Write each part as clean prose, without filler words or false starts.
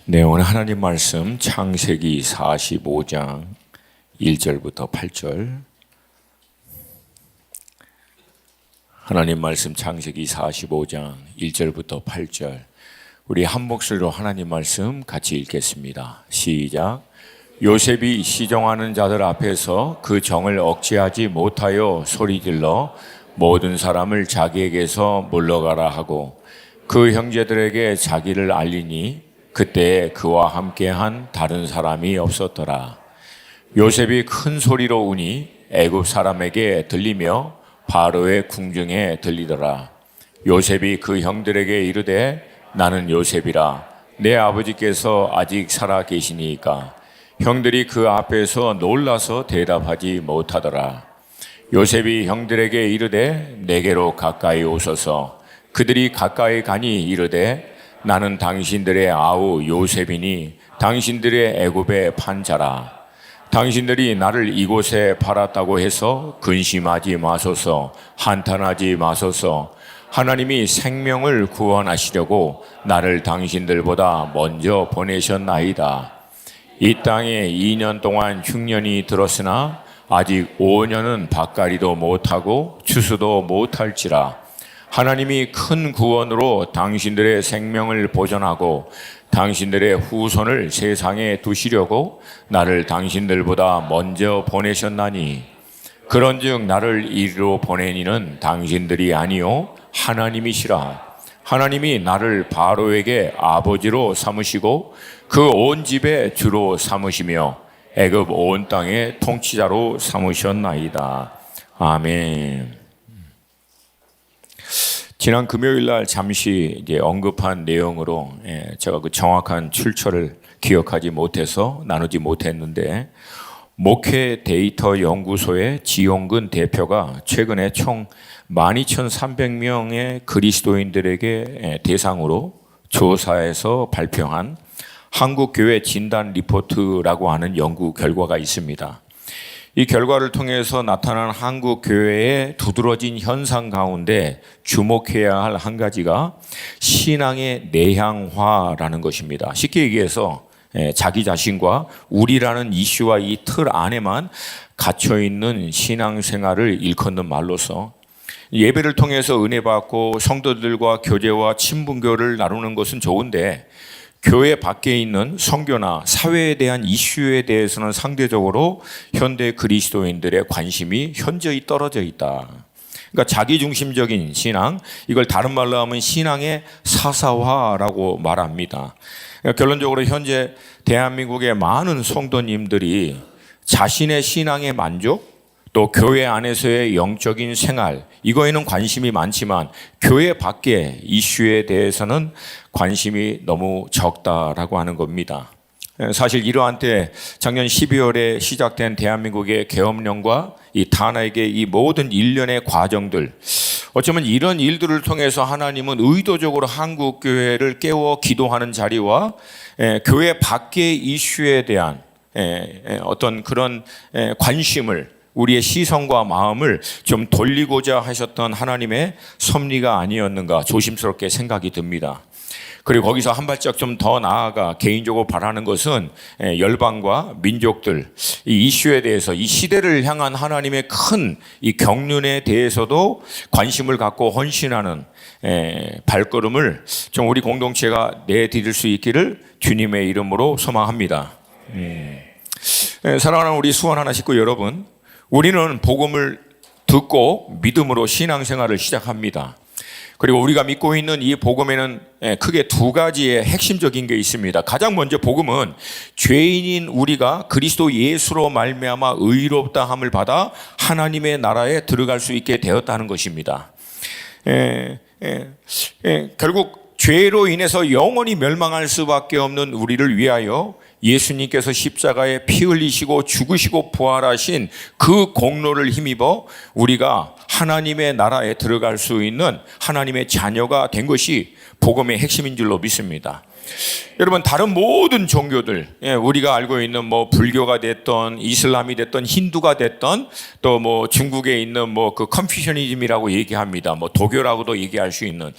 네, 오늘 하나님 말씀 창세기 45장 1절부터 8절. 하나님 말씀 창세기 45장 1절부터 8절. 우리 한 목소리로 하나님 말씀 같이 읽겠습니다. 시작. 요셉이 시종하는 자들 앞에서 그 정을 억제하지 못하여 소리질러 모든 사람을 자기에게서 물러가라 하고 그 형제들에게 자기를 알리니 그때 그와 함께한 다른 사람이 없었더라. 요셉이 큰 소리로 우니 애굽 사람에게 들리며 바로의 궁중에 들리더라. 요셉이 그 형들에게 이르되 나는 요셉이라. 내 아버지께서 아직 살아 계시니까. 형들이 그 앞에서 놀라서 대답하지 못하더라. 요셉이 형들에게 이르되 내게로 가까이 오소서. 그들이 가까이 가니 이르되 나는 당신들의 아우 요셉이니 당신들의 애굽의 판자라. 당신들이 나를 이곳에 팔았다고 해서 근심하지 마소서. 한탄하지 마소서. 하나님이 생명을 구원하시려고 나를 당신들보다 먼저 보내셨나이다. 이 땅에 2년 동안 흉년이 들었으나 아직 5년은 밭갈이도 못하고 추수도 못할지라. 하나님이 큰 구원으로 당신들의 생명을 보존하고 당신들의 후손을 세상에 두시려고 나를 당신들보다 먼저 보내셨나니 그런즉 나를 이리로 보내니는 당신들이 아니요 하나님이시라. 하나님이 나를 바로에게 아버지로 삼으시고 그 온 집의 주로 삼으시며 애굽 온 땅의 통치자로 삼으셨나이다. 아멘. 지난 금요일 날 잠시 이제 언급한 내용으로 제가 그 정확한 출처를 기억하지 못해서 나누지 못했는데 목회 데이터 연구소의 지용근 대표가 최근에 총 12,300명의 그리스도인들에게 대상으로 조사해서 발표한 한국교회 진단 리포트라고 하는 연구 결과가 있습니다. 이 결과를 통해서 나타난 한국 교회의 두드러진 현상 가운데 주목해야 할 한 가지가 신앙의 내향화라는 것입니다. 쉽게 얘기해서 자기 자신과 우리라는 이슈와 이 틀 안에만 갇혀 있는 신앙생활을 일컫는 말로서 예배를 통해서 은혜 받고 성도들과 교제와 친분교를 나누는 것은 좋은데 교회 밖에 있는 선교나 사회에 대한 이슈에 대해서는 상대적으로 현대 그리스도인들의 관심이 현저히 떨어져 있다. 그러니까 자기중심적인 신앙, 이걸 다른 말로 하면 신앙의 사사화라고 말합니다. 그러니까 결론적으로 현재 대한민국의 많은 성도님들이 자신의 신앙의 만족, 또 교회 안에서의 영적인 생활, 이거에는 관심이 많지만 교회 밖의 이슈에 대해서는 관심이 너무 적다라고 하는 겁니다. 사실 이러한 때 작년 12월에 시작된 대한민국의 계엄령과 이 다나에게 이 모든 일련의 과정들, 어쩌면 이런 일들을 통해서 하나님은 의도적으로 한국 교회를 깨워 기도하는 자리와 교회 밖의 이슈에 대한 어떤 그런 관심을, 우리의 시선과 마음을 좀 돌리고자 하셨던 하나님의 섭리가 아니었는가 조심스럽게 생각이 듭니다. 그리고 거기서 한 발짝 좀 더 나아가 개인적으로 바라는 것은 열방과 민족들, 이 이슈에 대해서 이 시대를 향한 하나님의 큰 이 경륜에 대해서도 관심을 갖고 헌신하는 발걸음을 좀 우리 공동체가 내디딜 수 있기를 주님의 이름으로 소망합니다. 사랑하는 우리 수원 하나 식구 여러분, 우리는 복음을 듣고 믿음으로 신앙생활을 시작합니다. 그리고 우리가 믿고 있는 이 복음에는 크게 두 가지의 핵심적인 게 있습니다. 가장 먼저 복음은 죄인인 우리가 그리스도 예수로 말미암아 의롭다함을 받아 하나님의 나라에 들어갈 수 있게 되었다는 것입니다. 결국 죄로 인해서 영원히 멸망할 수밖에 없는 우리를 위하여 예수님께서 십자가에 피 흘리시고 죽으시고 부활하신 그 공로를 힘입어 우리가 하나님의 나라에 들어갈 수 있는 하나님의 자녀가 된 것이 복음의 핵심인 줄로 믿습니다. 여러분 다른 모든 종교들, 우리가 알고 있는 뭐 불교가 됐던 이슬람이 됐던 힌두가 됐던 또 뭐 중국에 있는 뭐 그 컨퓨셔니즘이라고 얘기합니다. 뭐 도교라고도 얘기할 수 있는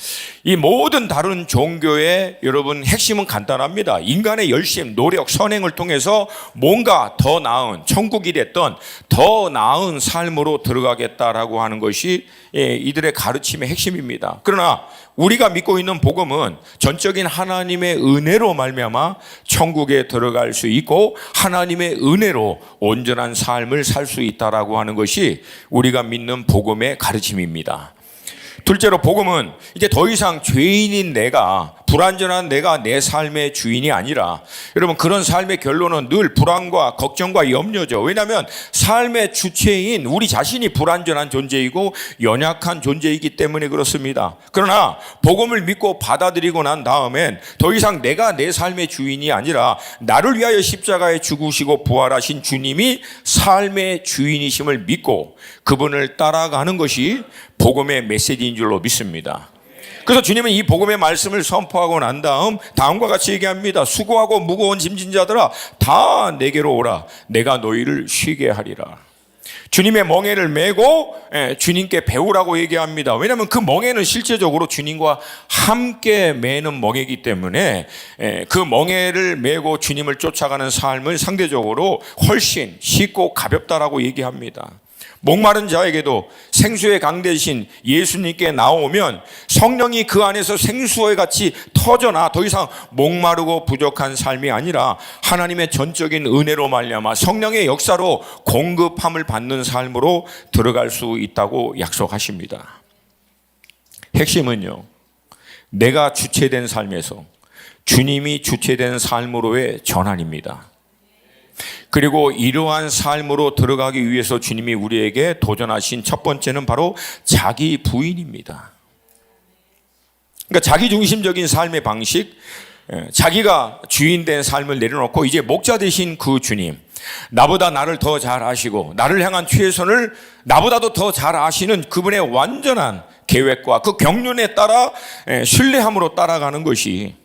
이 모든 다른 종교의 여러분 핵심은 간단합니다. 인간의 열심, 노력, 선행을 통해서 뭔가 더 나은 천국이 됐던 더 나은 삶으로 들어가겠다라고 하는 것이 이들의 가르침의 핵심입니다. 그러나 우리가 믿고 있는 복음은 전적인 하나님의 은혜로 말미암아 천국에 들어갈 수 있고 하나님의 은혜로 온전한 삶을 살 수 있다라고 하는 것이 우리가 믿는 복음의 가르침입니다. 둘째로 복음은 이제 더 이상 죄인인 내가, 불완전한 내가 내 삶의 주인이 아니라, 여러분 그런 삶의 결론은 늘 불안과 걱정과 염려죠. 왜냐하면 삶의 주체인 우리 자신이 불완전한 존재이고 연약한 존재이기 때문에 그렇습니다. 그러나 복음을 믿고 받아들이고 난 다음엔 더 이상 내가 내 삶의 주인이 아니라 나를 위하여 십자가에 죽으시고 부활하신 주님이 삶의 주인이심을 믿고 그분을 따라가는 것이 복음의 메시지인 줄로 믿습니다. 그래서 주님은 이 복음의 말씀을 선포하고 난 다음과 같이 얘기합니다. 수고하고 무거운 짐진 자들아 다 내게로 오라. 내가 너희를 쉬게 하리라. 주님의 멍에를 메고 주님께 배우라고 얘기합니다. 왜냐하면 그 멍에는 실제적으로 주님과 함께 매는 멍에이기 때문에 그 멍에를 메고 주님을 쫓아가는 삶을 상대적으로 훨씬 쉽고 가볍다라고 얘기합니다. 목마른 자에게도 생수의 강 대신 예수님께 나오면 성령이 그 안에서 생수와 같이 터져나 더 이상 목마르고 부족한 삶이 아니라 하나님의 전적인 은혜로 말미암아 성령의 역사로 공급함을 받는 삶으로 들어갈 수 있다고 약속하십니다. 핵심은요, 내가 주체된 삶에서 주님이 주체된 삶으로의 전환입니다. 그리고 이러한 삶으로 들어가기 위해서 주님이 우리에게 도전하신 첫 번째는 바로 자기 부인입니다. 그러니까 자기 중심적인 삶의 방식, 자기가 주인된 삶을 내려놓고 이제 목자 되신 그 주님, 나보다 나를 더 잘 아시고 나를 향한 최선을 나보다도 더 잘 아시는 그분의 완전한 계획과 그 경륜에 따라 신뢰함으로 따라가는 것이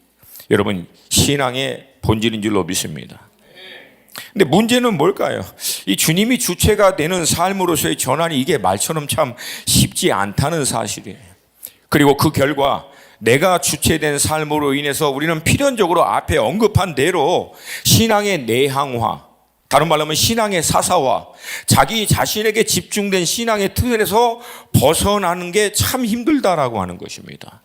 여러분 신앙의 본질인 줄로 믿습니다. 근데 문제는 뭘까요? 이 주님이 주체가 되는 삶으로서의 전환이 이게 말처럼 참 쉽지 않다는 사실이에요. 그리고 그 결과 내가 주체된 삶으로 인해서 우리는 필연적으로 앞에 언급한 대로 신앙의 내향화, 다른 말로 하면 신앙의 사사화, 자기 자신에게 집중된 신앙의 틀에서 벗어나는 게 참 힘들다라고 하는 것입니다.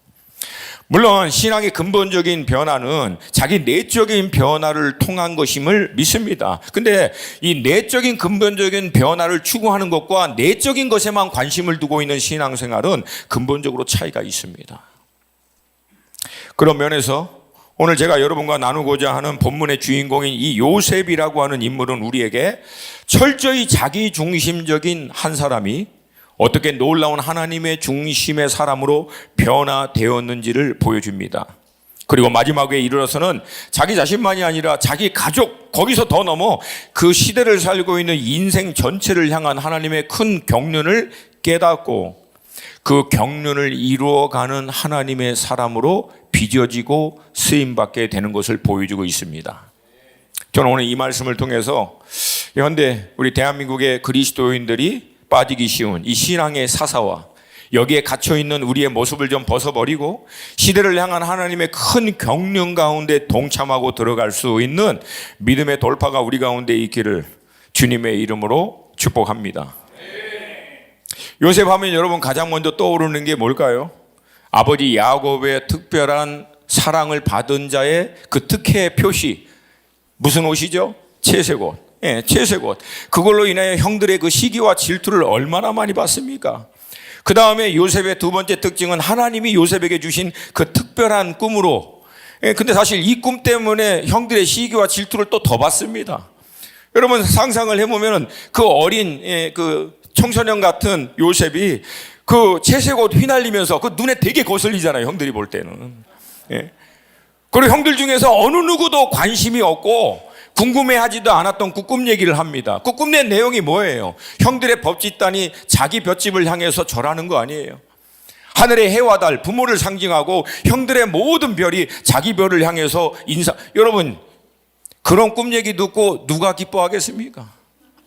물론 신앙의 근본적인 변화는 자기 내적인 변화를 통한 것임을 믿습니다. 근데 이 내적인 근본적인 변화를 추구하는 것과 내적인 것에만 관심을 두고 있는 신앙생활은 근본적으로 차이가 있습니다. 그런 면에서 오늘 제가 여러분과 나누고자 하는 본문의 주인공인 이 요셉이라고 하는 인물은 우리에게 철저히 자기 중심적인 한 사람이 어떻게 놀라운 하나님의 중심의 사람으로 변화되었는지를 보여줍니다. 그리고 마지막에 이르러서는 자기 자신만이 아니라 자기 가족, 거기서 더 넘어 그 시대를 살고 있는 인생 전체를 향한 하나님의 큰 경륜을 깨닫고 그 경륜을 이루어가는 하나님의 사람으로 빚어지고 쓰임받게 되는 것을 보여주고 있습니다. 저는 오늘 이 말씀을 통해서 현대 우리 대한민국의 그리스도인들이 빠지기 쉬운 이 신앙의 사사와 여기에 갇혀있는 우리의 모습을 좀 벗어버리고 시대를 향한 하나님의 큰 경륜 가운데 동참하고 들어갈 수 있는 믿음의 돌파가 우리 가운데 있기를 주님의 이름으로 축복합니다. 요셉 하면 여러분 가장 먼저 떠오르는 게 뭘까요? 아버지 야곱의 특별한 사랑을 받은 자의 그 특혜의 표시, 무슨 옷이죠? 채색옷. 채색옷. 그걸로 인하여 형들의 그 시기와 질투를 얼마나 많이 받습니까? 그 다음에 요셉의 두 번째 특징은 하나님이 요셉에게 주신 그 특별한 꿈으로, 근데 사실 이 꿈 때문에 형들의 시기와 질투를 또 더 받습니다. 여러분 상상을 해보면 그 어린 그 청소년 같은 요셉이 그 채색옷 휘날리면서 그 눈에 되게 거슬리잖아요, 형들이 볼 때는. 그리고 형들 중에서 어느 누구도 관심이 없고 궁금해하지도 않았던 그 꿈 얘기를 합니다. 그 꿈의 내용이 뭐예요? 형들의 법집단이 자기 볏집을 향해서 절하는 거 아니에요. 하늘의 해와 달, 부모를 상징하고 형들의 모든 별이 자기 별을 향해서 여러분, 그런 꿈 얘기 듣고 누가 기뻐하겠습니까?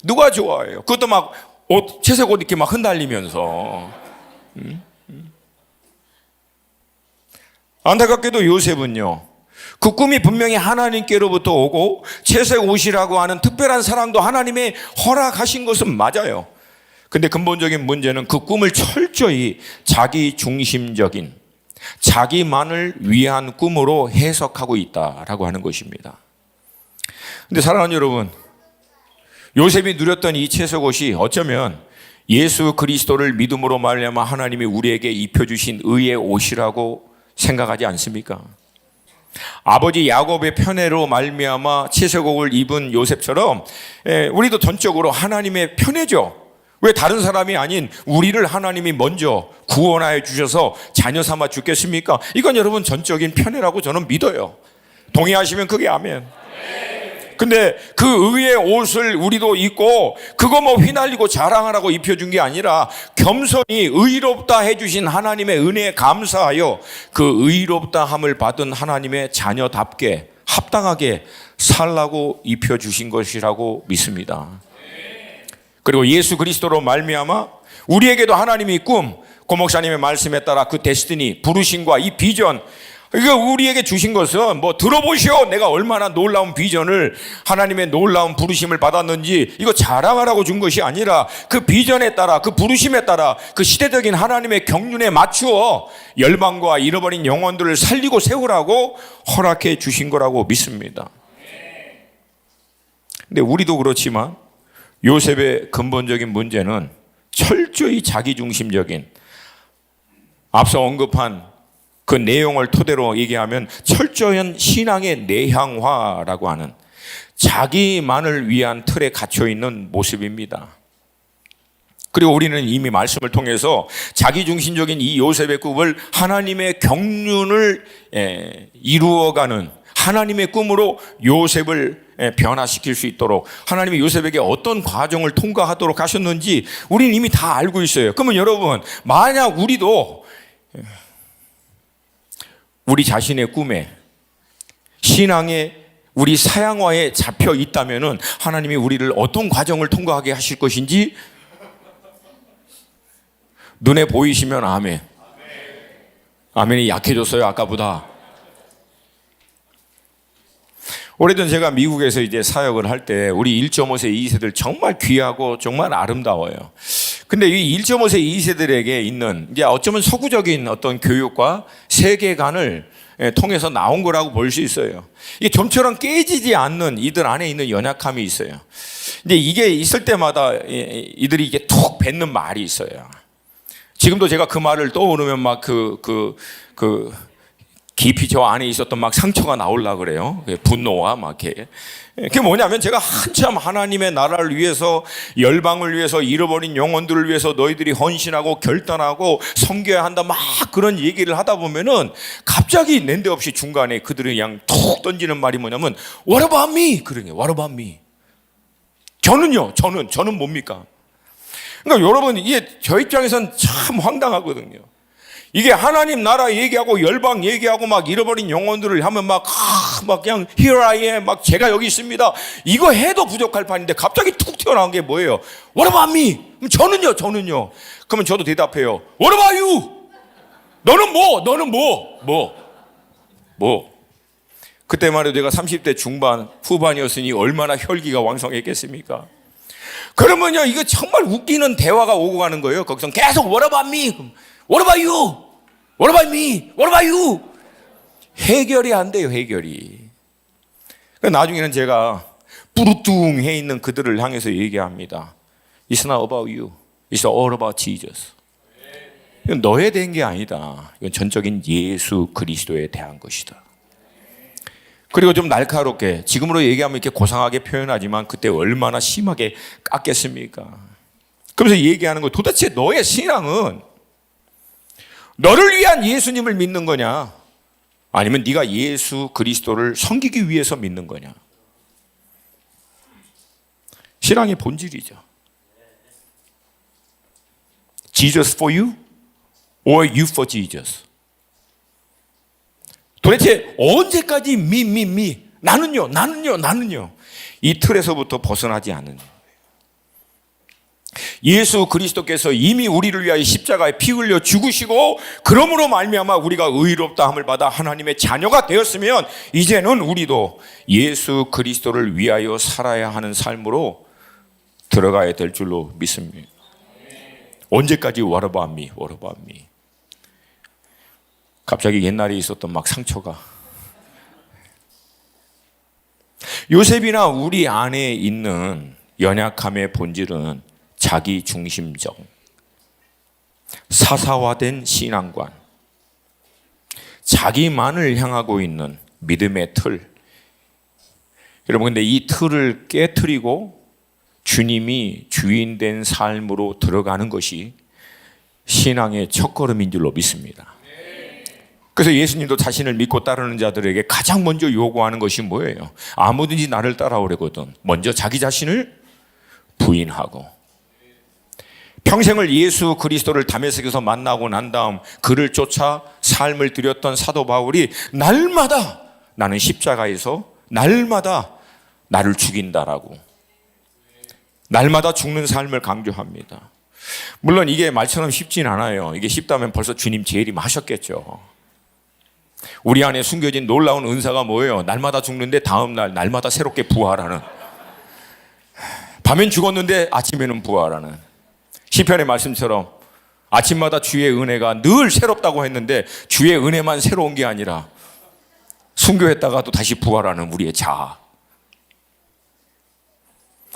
누가 좋아해요? 그것도 막 채색 옷 이렇게 막 흩날리면서. 안타깝게도 요셉은요, 그 꿈이 분명히 하나님께로부터 오고 채색 옷이라고 하는 특별한 사랑도 하나님의 허락하신 것은 맞아요. 근데 근본적인 문제는 그 꿈을 철저히 자기 중심적인, 자기만을 위한 꿈으로 해석하고 있다라고 하는 것입니다. 근데 사랑하는 여러분, 요셉이 누렸던 이 채색 옷이 어쩌면 예수 그리스도를 믿음으로 말미암아 하나님이 우리에게 입혀주신 의의 옷이라고 생각하지 않습니까? 아버지 야곱의 편애로 말미암아 채색옷을 입은 요셉처럼 우리도 전적으로 하나님의 편애죠. 왜 다른 사람이 아닌 우리를 하나님이 먼저 구원하여 주셔서 자녀 삼아 주겠습니까? 이건 여러분 전적인 편애라고 저는 믿어요. 동의하시면 그게 아멘. 근데 그 의의 옷을 우리도 입고 그거 뭐 휘날리고 자랑하라고 입혀준 게 아니라 겸손히 의롭다 해주신 하나님의 은혜에 감사하여 그 의롭다 함을 받은 하나님의 자녀답게 합당하게 살라고 입혀주신 것이라고 믿습니다. 그리고 예수 그리스도로 말미암아 우리에게도 하나님이 꿈, 고 목사님의 말씀에 따라 그 데스티니, 부르심과 이 비전, 이거 우리에게 주신 것은 뭐 들어보시오, 내가 얼마나 놀라운 비전을, 하나님의 놀라운 부르심을 받았는지 이거 자랑하라고 준 것이 아니라 그 비전에 따라, 그 부르심에 따라 그 시대적인 하나님의 경륜에 맞추어 열방과 잃어버린 영혼들을 살리고 세우라고 허락해 주신 거라고 믿습니다. 근데 우리도 그렇지만 요셉의 근본적인 문제는 철저히 자기중심적인, 앞서 언급한 그 내용을 토대로 얘기하면 철저한 신앙의 내향화라고 하는 자기만을 위한 틀에 갇혀있는 모습입니다. 그리고 우리는 이미 말씀을 통해서 자기중심적인 이 요셉의 꿈을 하나님의 경륜을 이루어가는 하나님의 꿈으로 요셉을 변화시킬 수 있도록 하나님이 요셉에게 어떤 과정을 통과하도록 하셨는지 우리는 이미 다 알고 있어요. 그러면 여러분, 만약 우리도 우리 자신의 꿈에, 신앙에, 우리 사양화에 잡혀 있다면은 하나님이 우리를 어떤 과정을 통과하게 하실 것인지 눈에 보이시면 아멘. 아멘이 약해졌어요, 아까보다. 오래전 제가 미국에서 이제 사역을 할 때 우리 1.5세, 2세들 정말 귀하고 정말 아름다워요. 근데 이 1.5세, 2세들에게 있는 이제 어쩌면 서구적인 어떤 교육과 세계관을 통해서 나온 거라고 볼 수 있어요. 이게 좀처럼 깨지지 않는 이들 안에 있는 연약함이 있어요. 근데 이게 있을 때마다 이들이 이게 툭 뱉는 말이 있어요. 지금도 제가 그 말을 떠오르면 막 깊이 저 안에 있었던 막 상처가 나오려고 그래요. 분노와 막 이렇게. 그게 뭐냐면 제가 한참 하나님의 나라를 위해서, 열방을 위해서, 잃어버린 영혼들을 위해서 너희들이 헌신하고 결단하고 섬겨야 한다 막 그런 얘기를 하다 보면은 갑자기 난데없이 중간에 그들이 그냥 툭 던지는 말이 뭐냐면 What about me? 그런 게 What about me? 저는요? 저는 뭡니까? 그러니까 여러분, 이게 저 입장에선 참 황당하거든요. 이게 하나님 나라 얘기하고 열방 얘기하고 막 잃어버린 영혼들을 하면 막 그냥 Here I am, 막 제가 여기 있습니다. 이거 해도 부족할 판인데 갑자기 툭 튀어나온 게 뭐예요? What about me? 저는요. 그러면 저도 대답해요. What about you? 너는 뭐? 너는 뭐? 그때만 해도 내가 30대 중반, 후반이었으니 얼마나 혈기가 왕성했겠습니까? 그러면요, 이거 정말 웃기는 대화가 오고 가는 거예요. 거기서 계속 What about me? What about you? What about me? What about you? 해결이 안 돼요, 해결이. 나중에는 제가 뿌르뚱해 있는 그들을 향해서 얘기합니다. It's not about you. It's all about Jesus. 이건 너에 대한 게 아니다. 이건 전적인 예수 그리스도에 대한 것이다. 그리고 좀 날카롭게, 지금으로 얘기하면 이렇게 고상하게 표현하지만 그때 얼마나 심하게 깎겠습니까? 그러면서 얘기하는 거, 도대체 너의 신앙은 너를 위한 예수님을 믿는 거냐? 아니면 네가 예수 그리스도를 섬기기 위해서 믿는 거냐? 신앙의 본질이죠. Jesus for you or you for Jesus. 도대체 언제까지 나는요. 이 틀에서부터 벗어나지 않는 예수 그리스도께서 이미 우리를 위하여 십자가에 피 흘려 죽으시고 그러므로 말미암아 우리가 의롭다함을 받아 하나님의 자녀가 되었으면 이제는 우리도 예수 그리스도를 위하여 살아야 하는 삶으로 들어가야 될 줄로 믿습니다. 언제까지 what about me? 갑자기 옛날에 있었던 막 상처가 요셉이나 우리 안에 있는 연약함의 본질은 자기 중심적, 사사화된 신앙관, 자기만을 향하고 있는 믿음의 틀. 여러분, 근데 이 틀을 깨트리고 주님이 주인된 삶으로 들어가는 것이 신앙의 첫걸음인 줄로 믿습니다. 그래서 예수님도 자신을 믿고 따르는 자들에게 가장 먼저 요구하는 것이 뭐예요? 아무든지 나를 따라오려거든 먼저 자기 자신을 부인하고, 평생을 예수 그리스도를 다메섹에서 만나고 난 다음 그를 쫓아 삶을 들였던 사도 바울이 날마다 나는 십자가에서 날마다 나를 죽인다라고, 날마다 죽는 삶을 강조합니다. 물론 이게 말처럼 쉽진 않아요. 이게 쉽다면 벌써 주님 재림하셨겠죠. 우리 안에 숨겨진 놀라운 은사가 뭐예요? 날마다 죽는데 다음날 날마다 새롭게 부활하는, 밤엔 죽었는데 아침에는 부활하는, 시편의 말씀처럼 아침마다 주의 은혜가 늘 새롭다고 했는데 주의 은혜만 새로운 게 아니라 순교했다가 또 다시 부활하는 우리의 자아.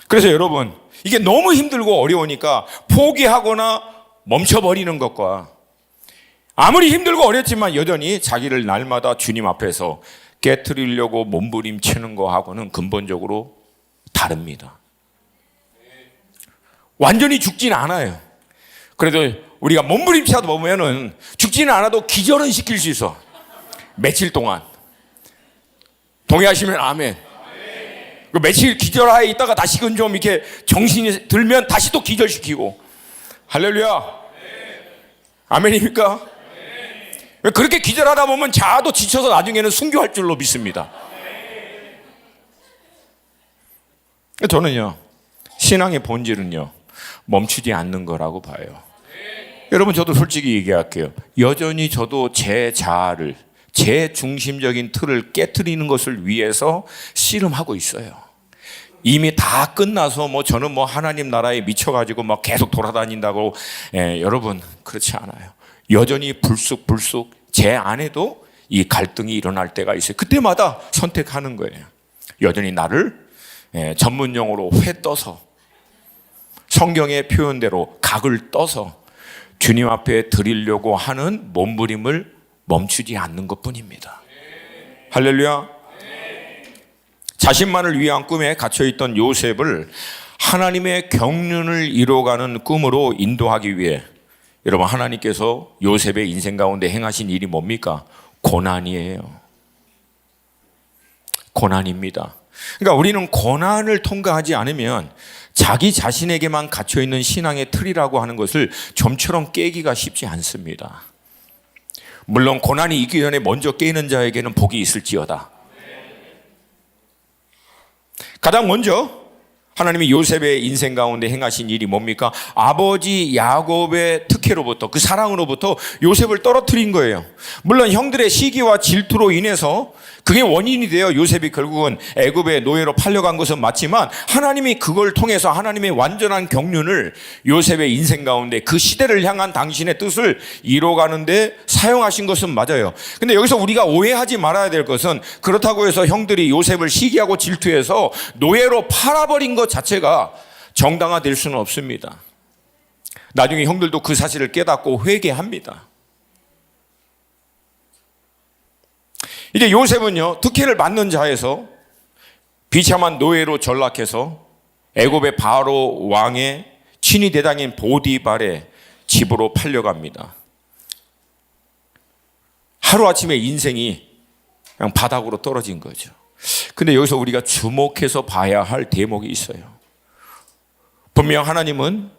그래서 여러분, 이게 너무 힘들고 어려우니까 포기하거나 멈춰버리는 것과 아무리 힘들고 어렵지만 여전히 자기를 날마다 주님 앞에서 깨트리려고 몸부림치는 거하고는 근본적으로 다릅니다. 완전히 죽진 않아요. 그래도 우리가 몸부림치다 보면은 죽지는 않아도 기절은 시킬 수 있어. 며칠 동안. 동의하시면 아멘. 그 며칠 기절하에 있다가 다시금 좀 이렇게 정신이 들면 다시 또 기절시키고. 할렐루야. 아멘입니까? 그렇게 기절하다 보면 자아도 지쳐서 나중에는 순교할 줄로 믿습니다. 저는요, 신앙의 본질은요, 멈추지 않는 거라고 봐요. 여러분, 저도 솔직히 얘기할게요. 여전히 저도 제 자아를, 제 중심적인 틀을 깨트리는 것을 위해서 씨름하고 있어요. 이미 다 끝나서 저는 하나님 나라에 미쳐가지고 계속 돌아다닌다고, 여러분, 그렇지 않아요. 여전히 불쑥 제 안에도 이 갈등이 일어날 때가 있어요. 그때마다 선택하는 거예요. 여전히 나를 전문용어로 회 떠서, 성경의 표현대로 각을 떠서 주님 앞에 드리려고 하는 몸부림을 멈추지 않는 것뿐입니다. 할렐루야. 자신만을 위한 꿈에 갇혀있던 요셉을 하나님의 경륜을 이뤄가는 꿈으로 인도하기 위해, 여러분, 하나님께서 요셉의 인생 가운데 행하신 일이 뭡니까? 고난이에요. 고난입니다. 그러니까 우리는 고난을 통과하지 않으면 자기 자신에게만 갇혀있는 신앙의 틀이라고 하는 것을 점처럼 깨기가 쉽지 않습니다. 물론 고난이 있기 전에 먼저 깨는 자에게는 복이 있을지어다. 가장 먼저 하나님이 요셉의 인생 가운데 행하신 일이 뭡니까? 아버지 야곱의 특혜로부터, 그 사랑으로부터 요셉을 떨어뜨린 거예요. 물론 형들의 시기와 질투로 인해서 그게 원인이 되어 요셉이 결국은 애굽의 노예로 팔려간 것은 맞지만, 하나님이 그걸 통해서 하나님의 완전한 경륜을 요셉의 인생 가운데 그 시대를 향한 당신의 뜻을 이뤄가는데 사용하신 것은 맞아요. 근데 여기서 우리가 오해하지 말아야 될 것은, 그렇다고 해서 형들이 요셉을 시기하고 질투해서 노예로 팔아버린 것 자체가 정당화될 수는 없습니다. 나중에 형들도 그 사실을 깨닫고 회개합니다. 이제 요셉은요, 특혜를 받는 자에서 비참한 노예로 전락해서 애굽의 바로 왕의 친위 대장인 보디발의 집으로 팔려갑니다. 하루아침에 인생이 그냥 바닥으로 떨어진 거죠. 근데 여기서 우리가 주목해서 봐야 할 대목이 있어요. 분명 하나님은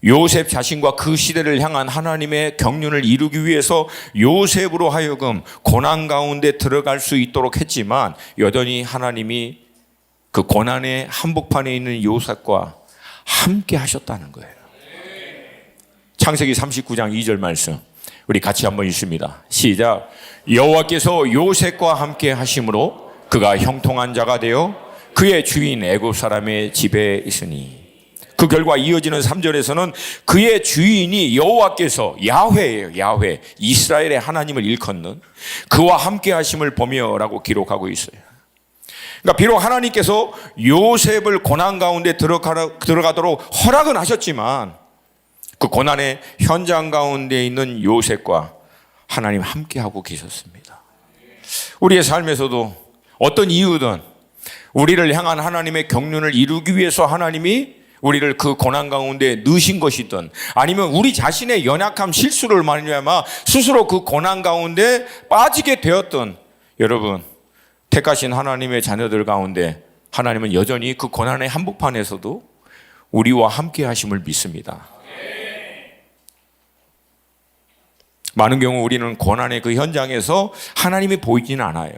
요셉 자신과 그 시대를 향한 하나님의 경륜을 이루기 위해서 요셉으로 하여금 고난 가운데 들어갈 수 있도록 했지만 여전히 하나님이 그 고난의 한복판에 있는 요셉과 함께 하셨다는 거예요. 창세기 39장 2절 말씀 우리 같이 한번 읽습니다. 시작. 여호와께서 요셉과 함께 하심으로 그가 형통한 자가 되어 그의 주인 애굽 사람의 집에 있으니, 그 결과 이어지는 3절에서는 그의 주인이 여호와께서 야훼예요. 야훼, 이스라엘의 하나님을 일컫는 그와 함께 하심을 보며라고 기록하고 있어요. 그러니까 비록 하나님께서 요셉을 고난 가운데 들어가도록 허락은 하셨지만 그 고난의 현장 가운데 있는 요셉과 하나님 함께하고 계셨습니다. 우리의 삶에서도 어떤 이유든 우리를 향한 하나님의 경륜을 이루기 위해서 하나님이 우리를 그 고난 가운데 넣으신 것이든 아니면 우리 자신의 연약함 실수를 말미암아 스스로 그 고난 가운데 빠지게 되었든, 여러분 택하신 하나님의 자녀들 가운데 하나님은 여전히 그 고난의 한복판에서도 우리와 함께 하심을 믿습니다. 많은 경우 우리는 고난의 그 현장에서 하나님이 보이지는 않아요.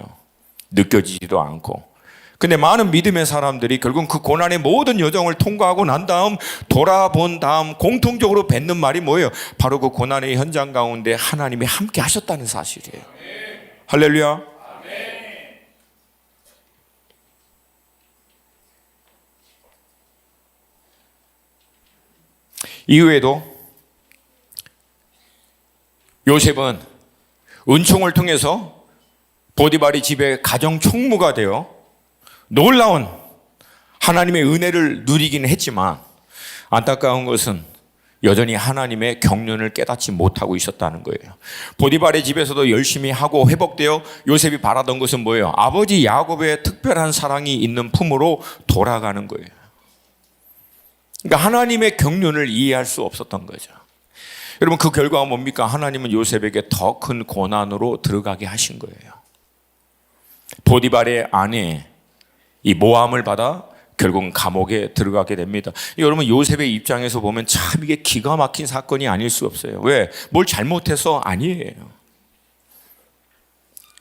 느껴지지도 않고. 근데 많은 믿음의 사람들이 결국 그 고난의 모든 여정을 통과하고 난 다음 돌아본 다음 공통적으로 뱉는 말이 뭐예요? 바로 그 고난의 현장 가운데 하나님이 함께 하셨다는 사실이에요. 할렐루야. 이후에도 요셉은 은총을 통해서 보디발의 집에 가정 총무가 되어 놀라운 하나님의 은혜를 누리기는 했지만 안타까운 것은 여전히 하나님의 경륜을 깨닫지 못하고 있었다는 거예요. 보디발의 집에서도 열심히 하고 회복되어 요셉이 바라던 것은 뭐예요? 아버지 야곱의 특별한 사랑이 있는 품으로 돌아가는 거예요. 그러니까 하나님의 경륜을 이해할 수 없었던 거죠. 여러분 그 결과가 뭡니까? 하나님은 요셉에게 더 큰 고난으로 들어가게 하신 거예요. 보디발의 아내 이 모함을 받아 결국은 감옥에 들어가게 됩니다. 여러분 요셉의 입장에서 보면 참 이게 기가 막힌 사건이 아닐 수 없어요. 왜? 뭘 잘못해서 아니에요.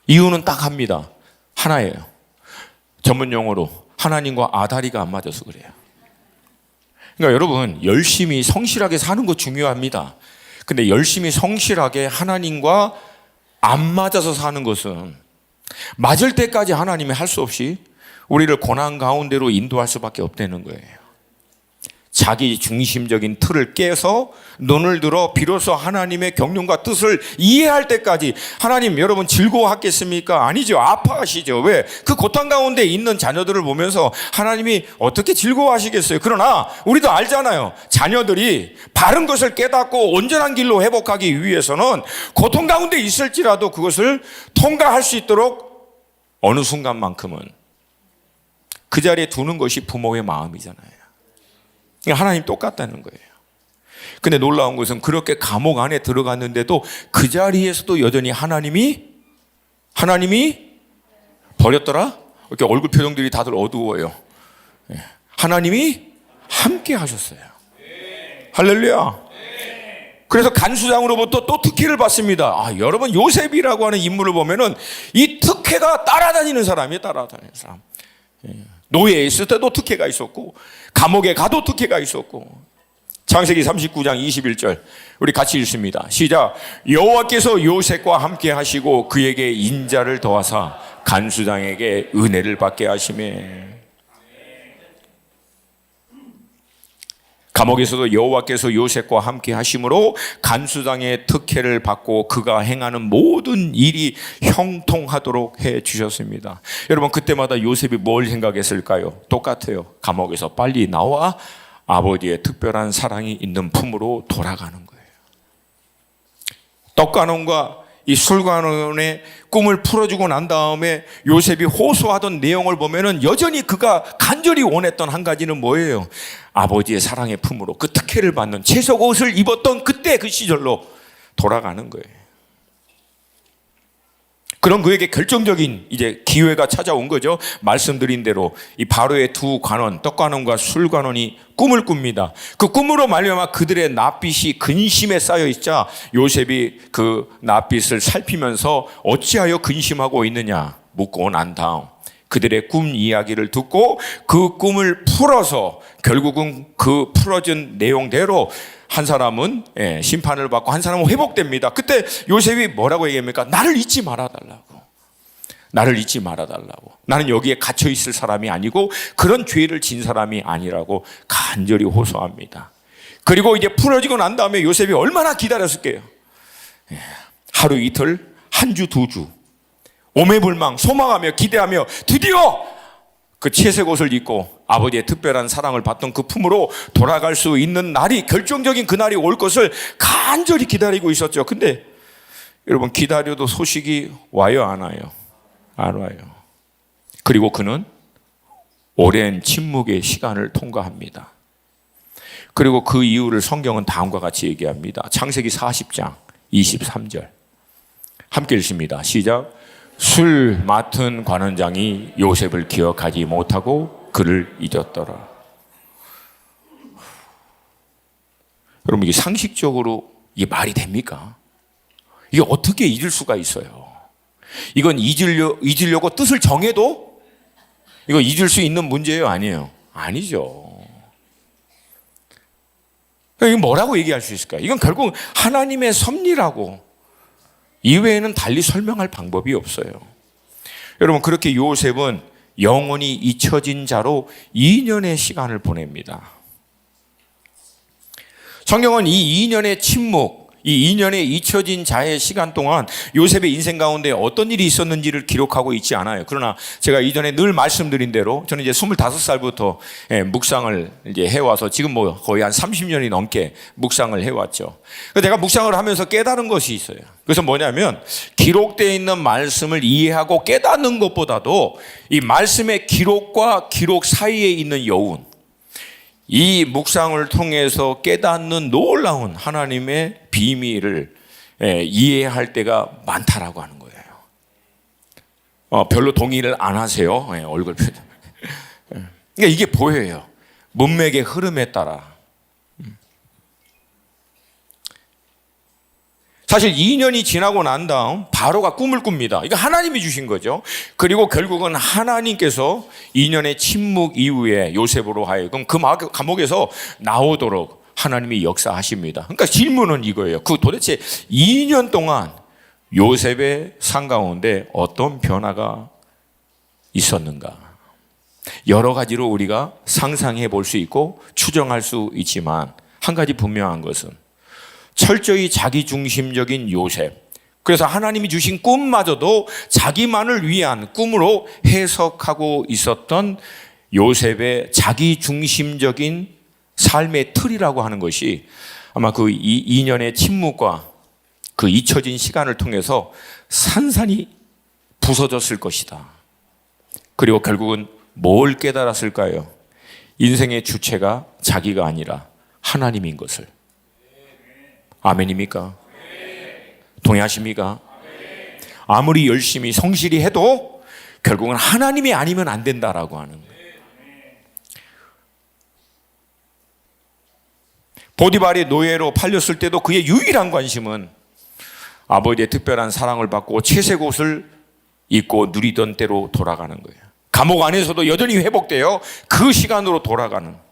이유는 딱 합니다. 하나예요. 전문 용어로 하나님과 아다리가 안 맞아서 그래요. 그러니까 여러분 열심히 성실하게 사는 거 중요합니다. 근데 열심히 성실하게 하나님과 안 맞아서 사는 것은 맞을 때까지 하나님이 할 수 없이 우리를 고난 가운데로 인도할 수밖에 없다는 거예요. 자기 중심적인 틀을 깨서 눈을 들어 비로소 하나님의 경륜과 뜻을 이해할 때까지 하나님 여러분 즐거워하겠습니까? 아니죠. 아파하시죠. 왜? 그 고통 가운데 있는 자녀들을 보면서 하나님이 어떻게 즐거워하시겠어요? 그러나 우리도 알잖아요. 자녀들이 바른 것을 깨닫고 온전한 길로 회복하기 위해서는 고통 가운데 있을지라도 그것을 통과할 수 있도록 어느 순간만큼은 그 자리에 두는 것이 부모의 마음이잖아요. 하나님 똑같다는 거예요. 근데 놀라운 것은 그렇게 감옥 안에 들어갔는데도 그 자리에서도 여전히 하나님이 버렸더라? 이렇게 얼굴 표정들이 다들 어두워요. 하나님이 함께 하셨어요. 할렐루야. 그래서 간수장으로부터 또 특혜를 받습니다. 여러분 요셉이라고 하는 인물을 보면은 이 특혜가 따라다니는 사람이에요. 따라다니는 사람. 노예에 있을 때도 특혜가 있었고 감옥에 가도 특혜가 있었고. 창세기 39장 21절 우리 같이 읽습니다. 시작. 여호와께서 요셉과 함께 하시고 그에게 인자를 더하사 간수장에게 은혜를 받게 하시매. 감옥에서도 여호와께서 요셉과 함께 하심으로 간수장의 특혜를 받고 그가 행하는 모든 일이 형통하도록 해 주셨습니다. 여러분 그때마다 요셉이 뭘 생각했을까요? 똑같아요. 감옥에서 빨리 나와 아버지의 특별한 사랑이 있는 품으로 돌아가는 거예요. 떡가논과 이 술가논의 꿈을 풀어주고 난 다음에 요셉이 호소하던 내용을 보면은 여전히 그가 간절히 원했던 한 가지는 뭐예요? 아버지의 사랑의 품으로 그 특혜를 받는 채색 옷을 입었던 그때 그 시절로 돌아가는 거예요. 그런 그에게 결정적인 이제 기회가 찾아온 거죠. 말씀드린 대로 이 바로의 두 관원, 떡관원과 술관원이 꿈을 꿉니다. 그 꿈으로 말미암아 그들의 낯빛이 근심에 쌓여 있자 요셉이 그 낯빛을 살피면서 어찌하여 근심하고 있느냐 묻고 난 다음 그들의 꿈 이야기를 듣고 그 꿈을 풀어서 결국은 그 풀어진 내용대로 한 사람은 심판을 받고 한 사람은 회복됩니다. 그때 요셉이 뭐라고 얘기합니까? 나를 잊지 말아달라고. 나를 잊지 말아달라고. 나는 여기에 갇혀 있을 사람이 아니고 그런 죄를 진 사람이 아니라고 간절히 호소합니다. 그리고 이제 풀어지고 난 다음에 요셉이 얼마나 기다렸을게요. 하루 이틀, 한 주, 두 주. 오매불망 소망하며 기대하며 드디어 그 채색 옷을 입고 아버지의 특별한 사랑을 받던 그 품으로 돌아갈 수 있는 날이, 결정적인 그 날이 올 것을 간절히 기다리고 있었죠. 근데 여러분, 기다려도 소식이 와요, 안 와요? 안 와요. 그리고 그는 오랜 침묵의 시간을 통과합니다. 그리고 그 이유를 성경은 다음과 같이 얘기합니다. 창세기 40장 23절 함께 읽습니다. 시작. 술 맡은 관원장이 요셉을 기억하지 못하고 그를 잊었더라. 여러분, 이게 상식적으로 이게 말이 됩니까? 이게 어떻게 잊을 수가 있어요? 이건 잊으려고 뜻을 정해도 이거 잊을 수 있는 문제예요, 아니에요? 아니죠. 이건 뭐라고 얘기할 수 있을까요? 이건 결국 하나님의 섭리라고, 이외에는 달리 설명할 방법이 없어요. 여러분, 그렇게 요셉은 영원히 잊혀진 자로 2년의 시간을 보냅니다. 성경은 이 2년의 침묵, 이 2년의 잊혀진 자의 시간 동안 요셉의 인생 가운데 어떤 일이 있었는지를 기록하고 있지 않아요. 그러나 제가 이전에 늘 말씀드린 대로 저는 이제 25살부터 묵상을 이제 해와서 지금 뭐 거의 한 30년이 넘게 묵상을 해왔죠. 내가 묵상을 하면서 깨달은 것이 있어요. 그래서 뭐냐면 기록되어 있는 말씀을 이해하고 깨닫는 것보다도 이 말씀의 기록과 기록 사이에 있는 여운, 이 묵상을 통해서 깨닫는 놀라운 하나님의 비밀을 이해할 때가 많다라고 하는 거예요. 별로 동의를 안 하세요. 얼굴 표정. 그러니까 이게 보여요. 문맥의 흐름에 따라. 사실 2년이 지나고 난 다음 바로가 꿈을 꿉니다. 이거 하나님이 주신 거죠. 그리고 결국은 하나님께서 2년의 침묵 이후에 요셉으로 하여금 그 감옥에서 나오도록 하나님이 역사하십니다. 그러니까 질문은 이거예요. 그 도대체 2년 동안 요셉의 삶 가운데 어떤 변화가 있었는가? 여러 가지로 우리가 상상해 볼 수 있고 추정할 수 있지만 한 가지 분명한 것은 철저히 자기중심적인 요셉, 그래서 하나님이 주신 꿈마저도 자기만을 위한 꿈으로 해석하고 있었던 요셉의 자기중심적인 삶의 틀이라고 하는 것이 아마 그 2년의 침묵과 그 잊혀진 시간을 통해서 산산이 부서졌을 것이다. 그리고 결국은 뭘 깨달았을까요? 인생의 주체가 자기가 아니라 하나님인 것을. 아멘입니까? 동의하십니까? 아무리 열심히 성실히 해도 결국은 하나님이 아니면 안 된다라고 하는 거예요. 보디발이 노예로 팔렸을 때도 그의 유일한 관심은 아버지의 특별한 사랑을 받고 채색 옷을 입고 누리던 때로 돌아가는 거예요. 감옥 안에서도 여전히 회복되어 그 시간으로 돌아가는.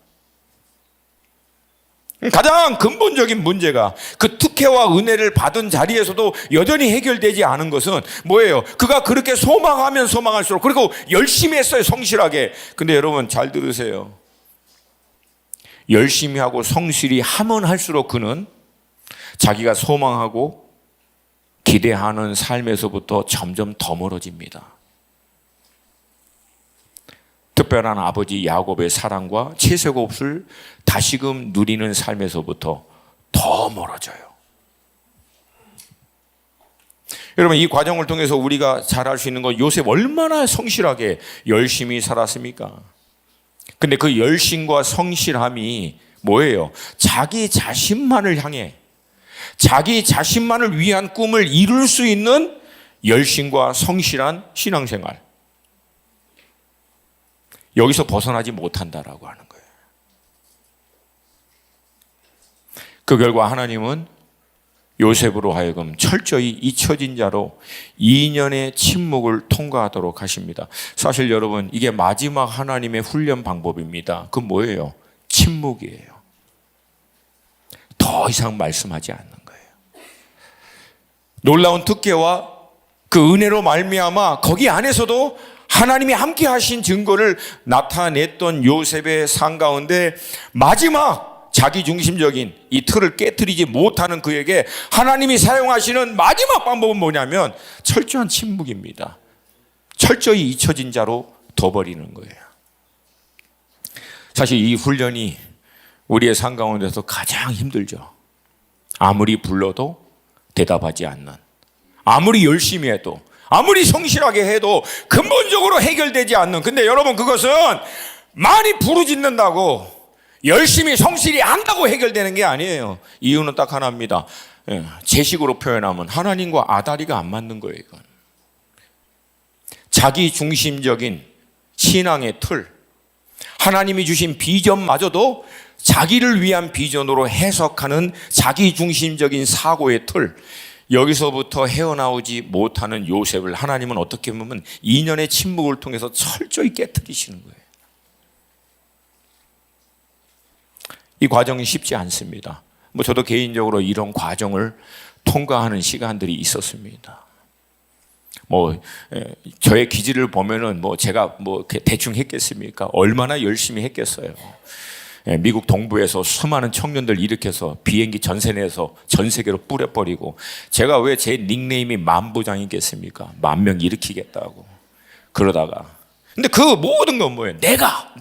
가장 근본적인 문제가 그 특혜와 은혜를 받은 자리에서도 여전히 해결되지 않은 것은 뭐예요? 그가 그렇게 소망하면 소망할수록, 그리고 열심히 했어요, 성실하게. 근데 여러분 잘 들으세요. 열심히 하고 성실히 하면 할수록 그는 자기가 소망하고 기대하는 삶에서부터 점점 더 멀어집니다. 특별한 아버지 야곱의 사랑과 채색 옷을 다시금 누리는 삶에서부터 더 멀어져요. 여러분, 이 과정을 통해서 우리가 잘 알 수 있는 건 요셉 얼마나 성실하게 열심히 살았습니까? 근데 그 열심과 성실함이 뭐예요? 자기 자신만을 향해, 자기 자신만을 위한 꿈을 이룰 수 있는 열심과 성실한 신앙생활. 여기서 벗어나지 못한다라고 하는 거예요. 그 결과 하나님은 요셉으로 하여금 철저히 잊혀진 자로 2년의 침묵을 통과하도록 하십니다. 사실 여러분, 이게 마지막 하나님의 훈련 방법입니다. 그 뭐예요? 침묵이에요. 더 이상 말씀하지 않는 거예요. 놀라운 특혜와 그 은혜로 말미암아 거기 안에서도 하나님이 함께 하신 증거를 나타냈던 요셉의 삶 가운데 마지막 자기중심적인 이 틀을 깨트리지 못하는 그에게 하나님이 사용하시는 마지막 방법은 뭐냐면 철저한 침묵입니다. 철저히 잊혀진 자로 둬버리는 거예요. 사실 이 훈련이 우리의 삶 가운데서 가장 힘들죠. 아무리 불러도 대답하지 않는, 아무리 열심히 해도, 아무리 성실하게 해도 근본적으로 해결되지 않는. 근데 여러분, 그것은 많이 부르짖는다고 열심히 성실히 한다고 해결되는 게 아니에요. 이유는 딱 하나입니다. 제 식으로 표현하면 하나님과 아다리가 안 맞는 거예요. 이건 자기 중심적인 신앙의 틀, 하나님이 주신 비전마저도 자기를 위한 비전으로 해석하는 자기 중심적인 사고의 틀, 여기서부터 헤어나오지 못하는 요셉을 하나님은 어떻게 보면 2년의 침묵을 통해서 철저히 깨트리시는 거예요. 이 과정이 쉽지 않습니다. 저도 개인적으로 이런 과정을 통과하는 시간들이 있었습니다. 저의 기질을 보면은 제가 대충 했겠습니까? 얼마나 열심히 했겠어요. 미국 동부에서 수많은 청년들 일으켜서 비행기 전세 내서 전 세계로 뿌려버리고, 제가 왜 제 닉네임이 만부장이겠습니까? 10,000명 일으키겠다고. 그러다가 근데 그 모든 건 뭐예요? 내가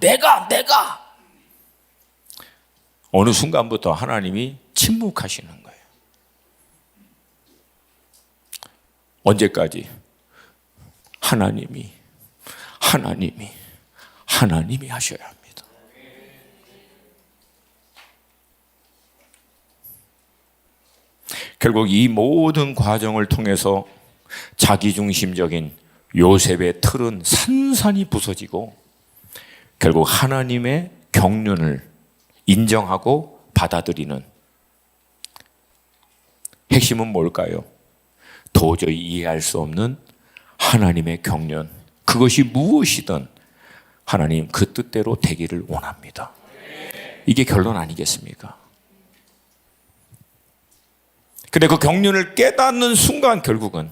어느 순간부터 하나님이 침묵하시는 거예요. 언제까지? 하나님이 하셔야 합니다. 결국 이 모든 과정을 통해서 자기중심적인 요셉의 틀은 산산이 부서지고 결국 하나님의 경륜을 인정하고 받아들이는, 핵심은 뭘까요? 도저히 이해할 수 없는 하나님의 경륜, 그것이 무엇이든 하나님 그 뜻대로 되기를 원합니다. 이게 결론 아니겠습니까? 근데 그 경륜을 깨닫는 순간 결국은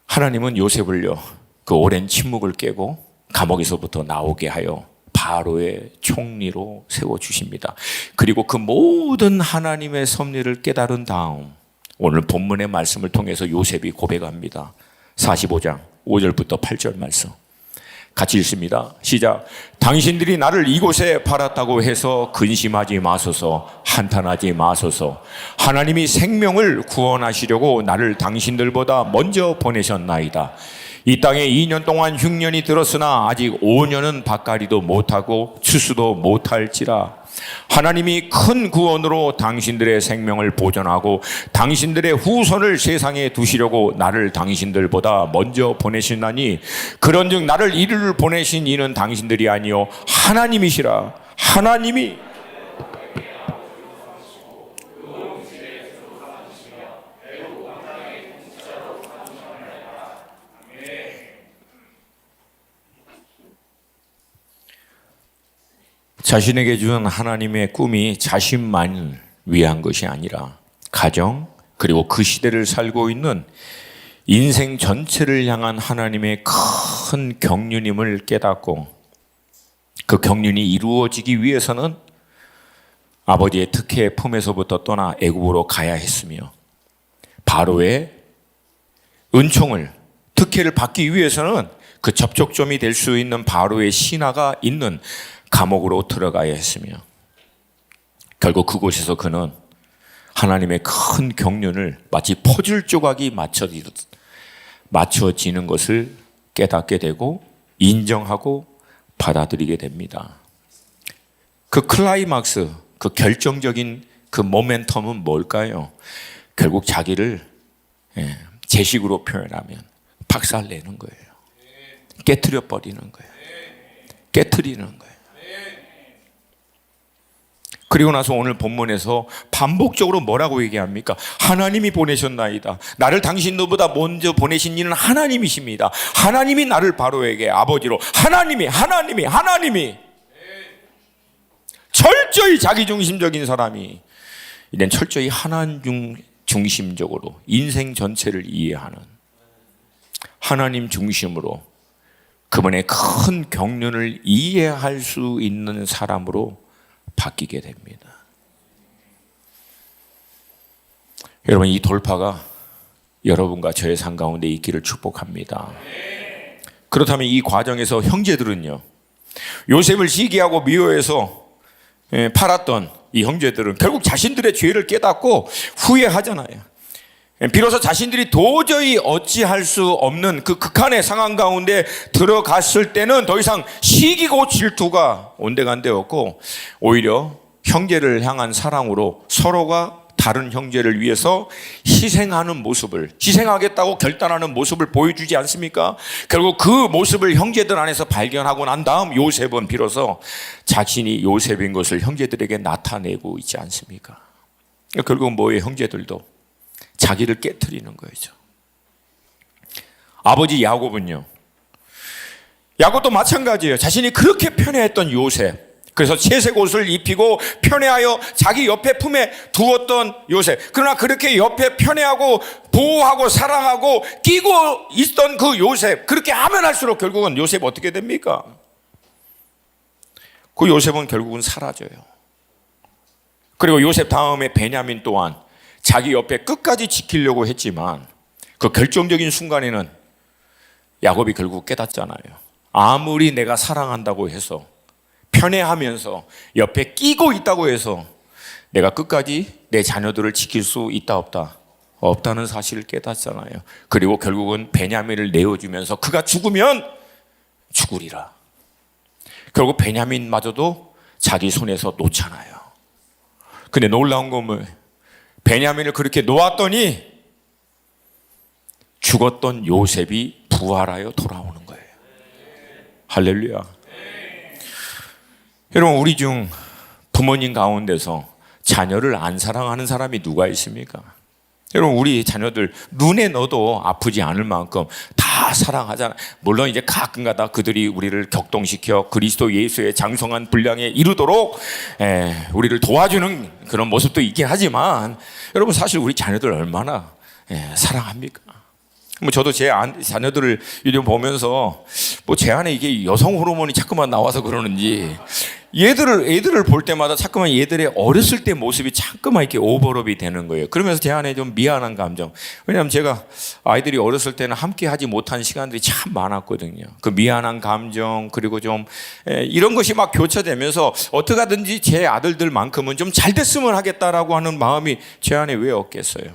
하나님은 요셉을요, 그 오랜 침묵을 깨고 감옥에서부터 나오게 하여 바로의 총리로 세워주십니다. 그리고 그 모든 하나님의 섭리를 깨달은 다음 오늘 본문의 말씀을 통해서 요셉이 고백합니다. 45장 5절부터 8절 말씀 같이 읽습니다. 시작. 당신들이 나를 이곳에 팔았다고 해서 근심하지 마소서, 한탄하지 마소서. 하나님이 생명을 구원하시려고 나를 당신들보다 먼저 보내셨나이다. 이 땅에 2년 동안 흉년이 들었으나 아직 5년은 밭갈이도 못하고 추수도 못할지라. 하나님이 큰 구원으로 당신들의 생명을 보존하고 당신들의 후손을 세상에 두시려고 나를 당신들보다 먼저 보내시나니, 그런즉 나를 이리로 보내신 이는 당신들이 아니요 하나님이시라. 하나님이 자신에게 준 하나님의 꿈이 자신만을 위한 것이 아니라 가정, 그리고 그 시대를 살고 있는 인생 전체를 향한 하나님의 큰 경륜임을 깨닫고, 그 경륜이 이루어지기 위해서는 아버지의 특혜의 품에서부터 떠나 애굽으로 가야 했으며, 바로의 은총을, 특혜를 받기 위해서는 그 접촉점이 될 수 있는 바로의 신하가 있는 감옥으로 들어가야 했으며, 결국 그곳에서 그는 하나님의 큰 경륜을 마치 퍼즐 조각이 맞춰지는 것을 깨닫게 되고 인정하고 받아들이게 됩니다. 그 클라이막스, 그 결정적인 그 모멘텀은 뭘까요? 결국 자기를 제 식으로 표현하면 박살내는 거예요. 깨트려 버리는 거예요. 깨트리는 거예요. 그리고 나서 오늘 본문에서 반복적으로 뭐라고 얘기합니까? 하나님이 보내셨나이다. 나를 당신들보다 먼저 보내신 이는 하나님이십니다. 하나님이 나를 바로에게 아버지로 하나님이 철저히 자기중심적인 사람이 이젠 철저히 하나님 중심적으로 인생 전체를 이해하는 하나님 중심으로 그분의 큰 경륜을 이해할 수 있는 사람으로 바뀌게 됩니다. 여러분, 이 돌파가 여러분과 저의 삶 가운데 있기를 축복합니다. 그렇다면 이 과정에서 형제들은요, 요셉을 시기하고 미워해서 팔았던 이 형제들은 결국 자신들의 죄를 깨닫고 후회하잖아요. 비로소 자신들이 도저히 어찌할 수 없는 그 극한의 상황 가운데 들어갔을 때는 더 이상 시기고 질투가 온데간데 없고 오히려 형제를 향한 사랑으로 서로가 다른 형제를 위해서 희생하는 모습을, 희생하겠다고 결단하는 모습을 보여주지 않습니까? 결국 그 모습을 형제들 안에서 발견하고 난 다음 요셉은 비로소 자신이 요셉인 것을 형제들에게 나타내고 있지 않습니까? 결국 뭐예요? 형제들도 자기를 깨트리는 거죠. 아버지 야곱은요, 야곱도 마찬가지예요. 자신이 그렇게 편애했던 요셉, 그래서 채색 옷을 입히고 편애하여 자기 옆에 품에 두었던 요셉, 그러나 그렇게 옆에 편애하고 보호하고 사랑하고 끼고 있던 그 요셉, 그렇게 하면 할수록 결국은 요셉 어떻게 됩니까? 그 요셉은 결국은 사라져요. 그리고 요셉 다음에 베냐민 또한 자기 옆에 끝까지 지키려고 했지만 그 결정적인 순간에는 야곱이 결국 깨닫잖아요. 아무리 내가 사랑한다고 해서 편애하면서 옆에 끼고 있다고 해서 내가 끝까지 내 자녀들을 지킬 수 있다 없다? 없다는 사실을 깨닫잖아요. 그리고 결국은 베냐민을 내어주면서 그가 죽으면 죽으리라. 결국 베냐민마저도 자기 손에서 놓잖아요. 근데 놀라운 건 뭐예요? 베냐민을 그렇게 놓았더니 죽었던 요셉이 부활하여 돌아오는 거예요. 할렐루야. 여러분, 우리 중 부모님 가운데서 자녀를 안 사랑하는 사람이 누가 있습니까? 여러분, 우리 자녀들 눈에 넣어도 아프지 않을 만큼 다 사랑하잖아요. 물론 이제 가끔가다 그들이 우리를 격동시켜 그리스도 예수의 장성한 분량에 이르도록 우리를 도와주는 그런 모습도 있긴 하지만 여러분, 사실 우리 자녀들 얼마나 사랑합니까? 뭐 저도 제 자녀들을 요즘 보면서 뭐 제 안에 이게 여성 호르몬이 자꾸만 나와서 그러는지 애들을 볼 때마다 자꾸만 얘들의 어렸을 때 모습이 자꾸만 이렇게 오버랩이 되는 거예요. 그러면서 제 안에 좀 미안한 감정. 왜냐하면 제가 아이들이 어렸을 때는 함께 하지 못한 시간들이 참 많았거든요. 그 미안한 감정, 그리고 좀 이런 것이 막 교차되면서 어떻게 하든지 제 아들들만큼은 좀 잘 됐으면 하겠다라고 하는 마음이 제 안에 왜 없겠어요.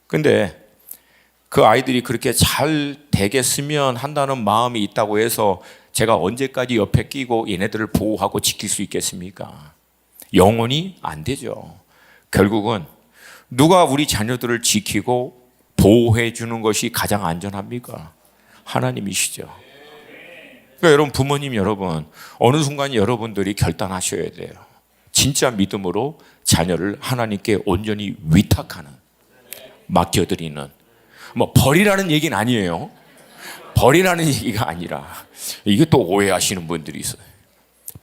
근데 그 아이들이 그렇게 잘 되겠으면 한다는 마음이 있다고 해서 제가 언제까지 옆에 끼고 얘네들을 보호하고 지킬 수 있겠습니까? 영원히 안 되죠. 결국은 누가 우리 자녀들을 지키고 보호해 주는 것이 가장 안전합니까? 하나님이시죠. 그러니까 여러분, 부모님 여러분, 어느 순간 여러분들이 결단하셔야 돼요. 진짜 믿음으로 자녀를 하나님께 온전히 위탁하는, 맡겨드리는, 뭐 버리라는 얘기는 아니에요. 버리라는 얘기가 아니라, 이게 또 오해하시는 분들이 있어요.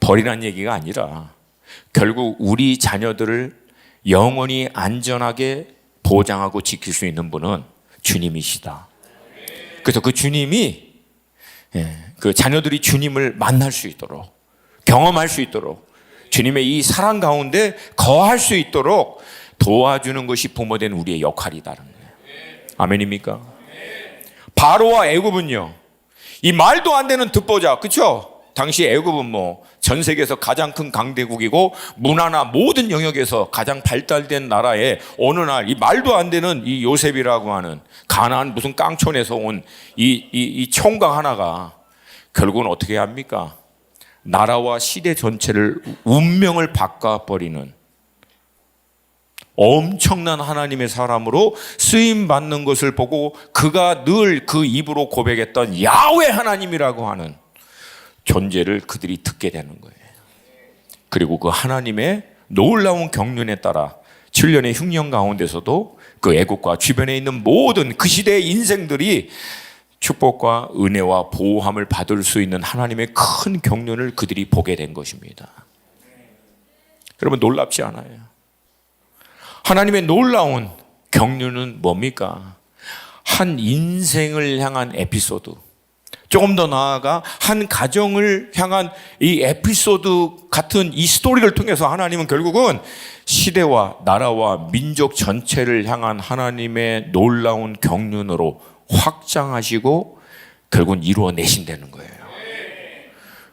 버리라는 얘기가 아니라 결국 우리 자녀들을 영원히 안전하게 보장하고 지킬 수 있는 분은 주님이시다. 그래서 그 주님이 그 자녀들이 주님을 만날 수 있도록, 경험할 수 있도록, 주님의 이 사랑 가운데 거할 수 있도록 도와주는 것이 부모된 우리의 역할이다는 거예요. 아멘입니까? 바로와 애굽은요, 이 말도 안 되는 듣보잡, 그렇죠? 당시 애굽은 뭐 전 세계에서 가장 큰 강대국이고 문화나 모든 영역에서 가장 발달된 나라에 어느 날 이 말도 안 되는 이 요셉이라고 하는 가나안 무슨 깡촌에서 온 이 총각 하나가 결국은 어떻게 합니까? 나라와 시대 전체를 운명을 바꿔버리는 엄청난 하나님의 사람으로 쓰임 받는 것을 보고 그가 늘 그 입으로 고백했던 야훼 하나님이라고 하는 존재를 그들이 듣게 되는 거예요. 그리고 그 하나님의 놀라운 경륜에 따라 7년의 흉년 가운데서도 그 애국과 주변에 있는 모든 그 시대의 인생들이 축복과 은혜와 보호함을 받을 수 있는 하나님의 큰 경륜을 그들이 보게 된 것입니다. 여러분, 놀랍지 않아요? 하나님의 놀라운 경륜은 뭡니까? 한 인생을 향한 에피소드, 조금 더 나아가 한 가정을 향한 이 에피소드 같은 이 스토리를 통해서 하나님은 결국은 시대와 나라와 민족 전체를 향한 하나님의 놀라운 경륜으로 확장하시고 결국은 이루어내신다는 거예요.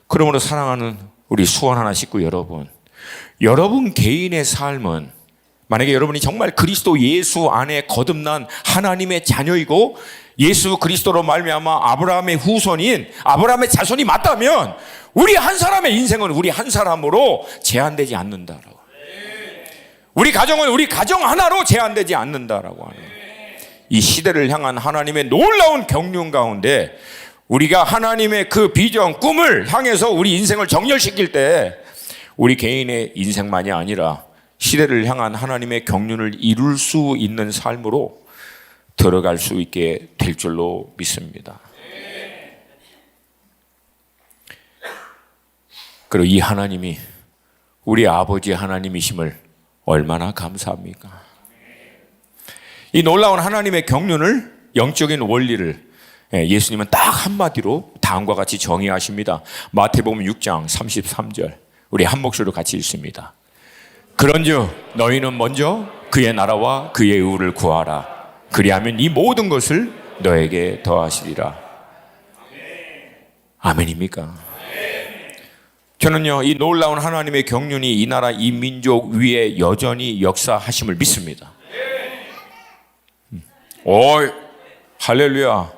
그러므로 사랑하는 우리 수원 하나 식구 여러분, 여러분 개인의 삶은 만약에 여러분이 정말 그리스도 예수 안에 거듭난 하나님의 자녀이고 예수 그리스도로 말미암아 아브라함의 후손인 아브라함의 자손이 맞다면 우리 한 사람의 인생은 우리 한 사람으로 제한되지 않는다라고. 우리 가정은 우리 가정 하나로 제한되지 않는다라고 하는 이 시대를 향한 하나님의 놀라운 경륜 가운데 우리가 하나님의 그 비전, 꿈을 향해서 우리 인생을 정렬시킬 때 우리 개인의 인생만이 아니라 시대를 향한 하나님의 경륜을 이룰 수 있는 삶으로 들어갈 수 있게 될 줄로 믿습니다. 그리고 이 하나님이 우리 아버지 하나님이심을 얼마나 감사합니까? 이 놀라운 하나님의 경륜을, 영적인 원리를 예수님은 딱 한마디로 다음과 같이 정의하십니다. 마태복음 6장 33절 우리 한 목소리로 같이 읽습니다. 그런즉 너희는 먼저 그의 나라와 그의 의를 구하라. 그리하면 이 모든 것을 너에게 더하시리라. 아멘입니까? 저는요, 이 놀라운 하나님의 경륜이 이 나라 이 민족 위에 여전히 역사하심을 믿습니다. 오, 할렐루야.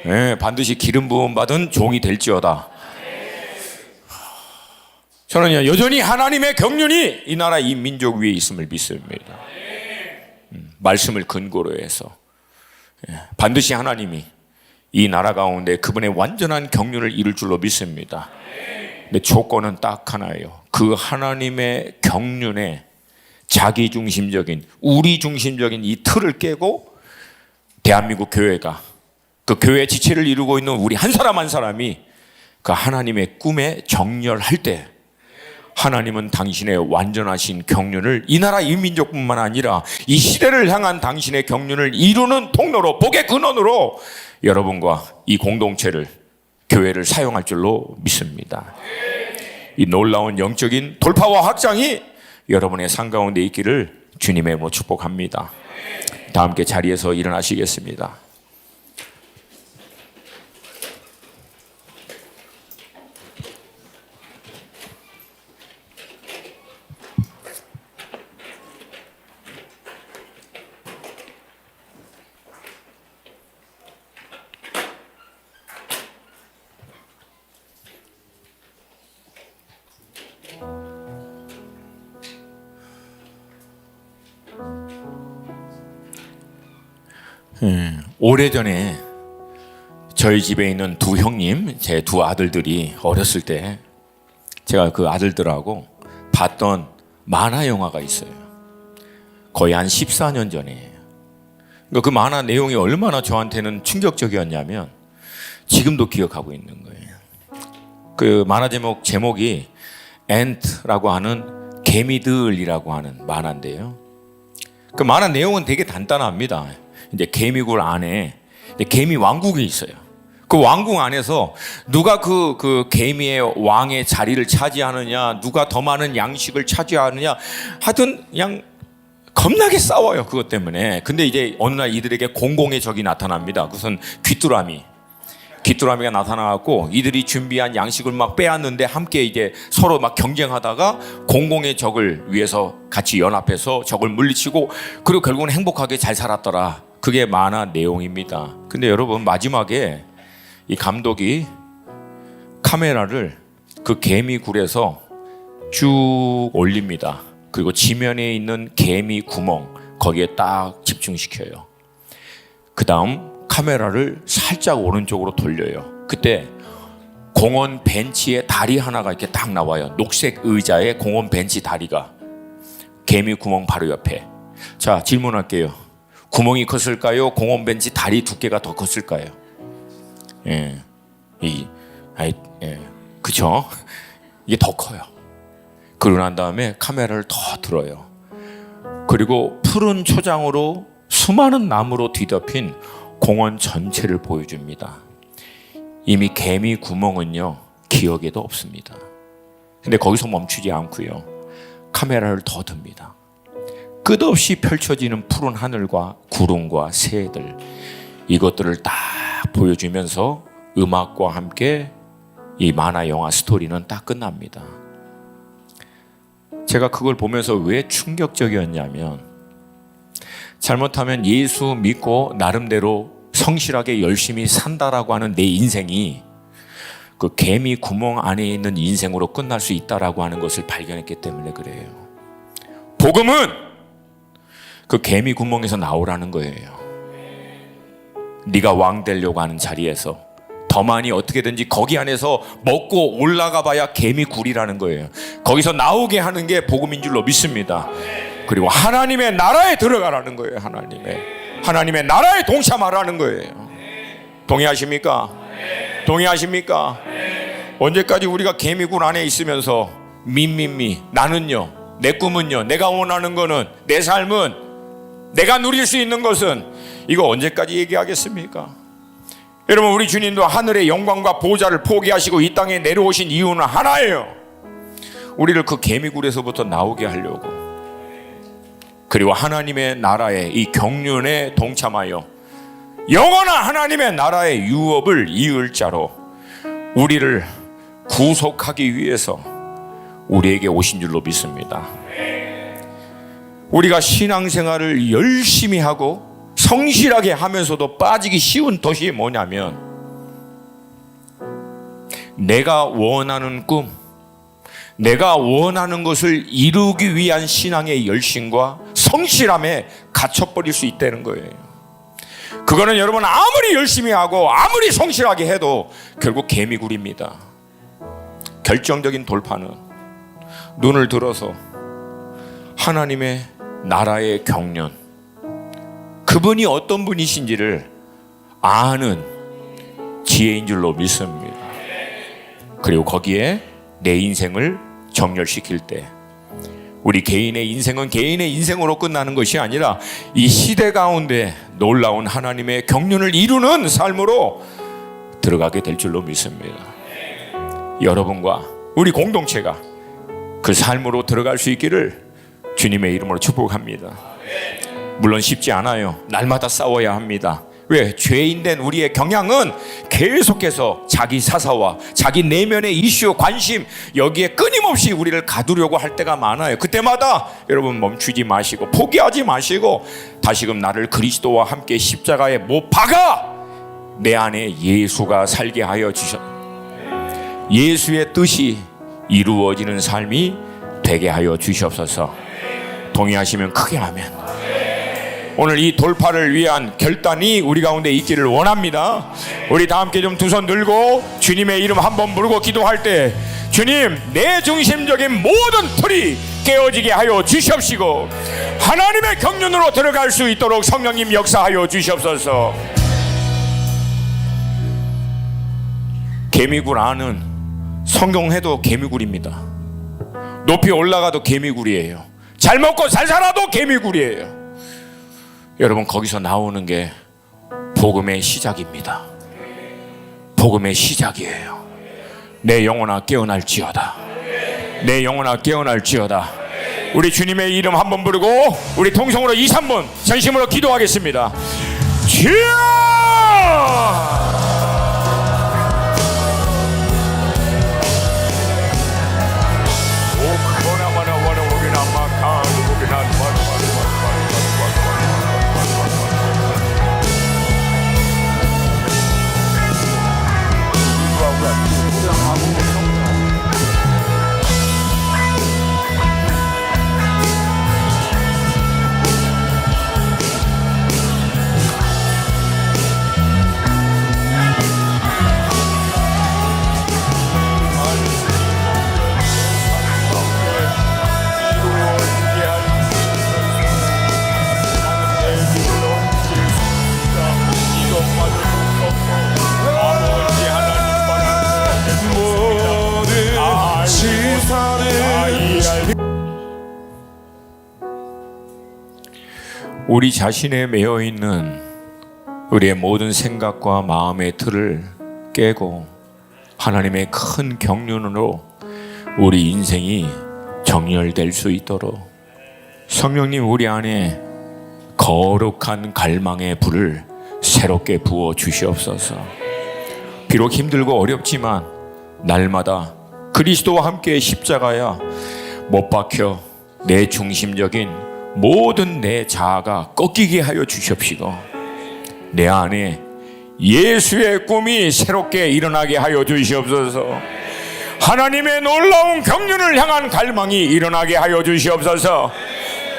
네, 반드시 기름 부음 받은 종이 될지어다. 저는요, 여전히 하나님의 경륜이 이 나라 이 민족 위에 있음을 믿습니다. 말씀을 근거로 해서 반드시 하나님이 이 나라 가운데 그분의 완전한 경륜을 이룰 줄로 믿습니다. 근데 조건은 딱 하나예요. 그 하나님의 경륜에 자기중심적인, 우리중심적인 이 틀을 깨고 대한민국 교회가 그 교회 지체를 이루고 있는 우리 한 사람 한 사람이 그 하나님의 꿈에 정렬할 때 하나님은 당신의 완전하신 경륜을 이 나라 이 민족뿐만 아니라 이 시대를 향한 당신의 경륜을 이루는 통로로, 복의 근원으로 여러분과 이 공동체를, 교회를 사용할 줄로 믿습니다. 이 놀라운 영적인 돌파와 확장이 여러분의 삶 가운데 있기를 주님의 이름으로 축복합니다. 다 함께 자리에서 일어나시겠습니다. 오래전에 저희 집에 있는 두 형님, 제 두 아들들이 어렸을 때 제가 그 아들들하고 봤던 만화 영화가 있어요. 거의 한 14년 전이에요. 그 만화 내용이 얼마나 저한테는 충격적이었냐면 지금도 기억하고 있는 거예요. 그 만화 제목이 앤트라고 하는 개미들이라고 하는 만화인데요. 그 만화 내용은 되게 간단합니다. 이제 개미굴 안에 개미 왕국이 있어요. 그 왕국 안에서 누가 그 개미의 왕의 자리를 차지하느냐, 누가 더 많은 양식을 차지하느냐, 하여튼 그냥 겁나게 싸워요, 그것 때문에. 근데 이제 어느 날 이들에게 공공의 적이 나타납니다. 그것은 귀뚜라미가 나타나갖고 이들이 준비한 양식을 막 빼앗는데 함께 이제 서로 막 경쟁하다가 공공의 적을 위해서 같이 연합해서 적을 물리치고 그리고 결국은 행복하게 잘 살았더라. 그게 만화 내용입니다. 근데 여러분, 마지막에 이 감독이 카메라를 그 개미굴에서 쭉 올립니다. 그리고 지면에 있는 개미 구멍 거기에 딱 집중시켜요. 그 다음 카메라를 살짝 오른쪽으로 돌려요. 그때 공원 벤치에 다리 하나가 이렇게 딱 나와요. 녹색 의자에 공원 벤치 다리가 개미 구멍 바로 옆에. 자, 질문할게요. 구멍이 컸을까요? 공원 벤치 다리 두께가 더 컸을까요? 그쵸? 이게 더 커요. 그러고 난 다음에 카메라를 더 들어요. 그리고 푸른 초장으로 수많은 나무로 뒤덮인 공원 전체를 보여줍니다. 이미 개미 구멍은요, 기억에도 없습니다. 근데 거기서 멈추지 않고요, 카메라를 더 듭니다. 끝없이 펼쳐지는 푸른 하늘과 구름과 새들, 이것들을 딱 보여주면서 음악과 함께 이 만화 영화 스토리는 딱 끝납니다. 제가 그걸 보면서 왜 충격적이었냐면, 잘못하면 예수 믿고 나름대로 성실하게 열심히 산다라고 하는 내 인생이 그 개미 구멍 안에 있는 인생으로 끝날 수 있다라고 하는 것을 발견했기 때문에 그래요. 복음은 그 개미 구멍에서 나오라는 거예요. 네가 왕 되려고 하는 자리에서 더 많이 어떻게든지 거기 안에서 먹고 올라가 봐야 개미 굴이라는 거예요. 거기서 나오게 하는 게 복음인 줄로 믿습니다. 그리고 하나님의 나라에 들어가라는 거예요. 하나님의 나라에 동참하라는 거예요. 동의하십니까? 동의하십니까? 언제까지 우리가 개미굴 안에 있으면서 나는요, 내 꿈은요, 내가 원하는 거는, 내 삶은, 내가 누릴 수 있는 것은, 이거 언제까지 얘기하겠습니까? 여러분, 우리 주님도 하늘의 영광과 보좌를 포기하시고 이 땅에 내려오신 이유는 하나예요. 우리를 그 개미굴에서부터 나오게 하려고. 그리고 하나님의 나라의 이 경륜에 동참하여 영원한 하나님의 나라의 유업을 이을 자로 우리를 구속하기 위해서 우리에게 오신 줄로 믿습니다. 우리가 신앙생활을 열심히 하고 성실하게 하면서도 빠지기 쉬운 덫이 뭐냐면, 내가 원하는 꿈, 내가 원하는 것을 이루기 위한 신앙의 열심과 성실함에 갇혀버릴 수 있다는 거예요. 그거는 여러분 아무리 열심히 하고 아무리 성실하게 해도 결국 개미굴입니다. 결정적인 돌파는 눈을 들어서 하나님의 나라의 경륜, 그분이 어떤 분이신지를 아는 지혜인 줄로 믿습니다. 그리고 거기에 내 인생을 정렬시킬 때 우리 개인의 인생은 개인의 인생으로 끝나는 것이 아니라 이 시대 가운데 놀라운 하나님의 경륜을 이루는 삶으로 들어가게 될 줄로 믿습니다. 여러분과 우리 공동체가 그 삶으로 들어갈 수 있기를 주님의 이름으로 축복합니다. 물론 쉽지 않아요. 날마다 싸워야 합니다. 왜? 죄인된 우리의 경향은 계속해서 자기 사사와 자기 내면의 이슈, 관심, 여기에 끊임없이 우리를 가두려고 할 때가 많아요. 그때마다 여러분 멈추지 마시고 포기하지 마시고 다시금 나를 그리스도와 함께 십자가에 못 박아 내 안에 예수가 살게 하여 주셨, 예수의 뜻이 이루어지는 삶이 되게 하여 주시옵소서. 동의하시면 크게 아멘. 오늘 이 돌파를 위한 결단이 우리 가운데 있기를 원합니다. 우리 다 함께 좀 두 손 들고 주님의 이름 한번 부르고 기도할 때, 주님, 내 중심적인 모든 틀이 깨어지게 하여 주시옵시고 하나님의 경륜으로 들어갈 수 있도록 성령님 역사하여 주시옵소서. 개미굴 안은 성경해도 개미굴입니다. 높이 올라가도 개미굴이에요. 잘 먹고 잘 살아도 개미굴이에요. 여러분, 거기서 나오는 게 복음의 시작입니다. 복음의 시작이에요. 내 영혼아 깨어날지어다. 내 영혼아 깨어날지어다. 우리 주님의 이름 한번 부르고 우리 통성으로 2, 3분 전심으로 기도하겠습니다. 주여! 우리 자신에 매여 있는 우리의 모든 생각과 마음의 틀을 깨고 하나님의 큰 경륜으로 우리 인생이 정렬될 수 있도록 성령님 우리 안에 거룩한 갈망의 불을 새롭게 부어 주시옵소서. 비록 힘들고 어렵지만 날마다 그리스도와 함께 십자가야 못 박혀 내 중심적인 모든 내 자아가 꺾이게 하여 주시옵시고 내 안에 예수의 꿈이 새롭게 일어나게 하여 주시옵소서. 하나님의 놀라운 경륜을 향한 갈망이 일어나게 하여 주시옵소서.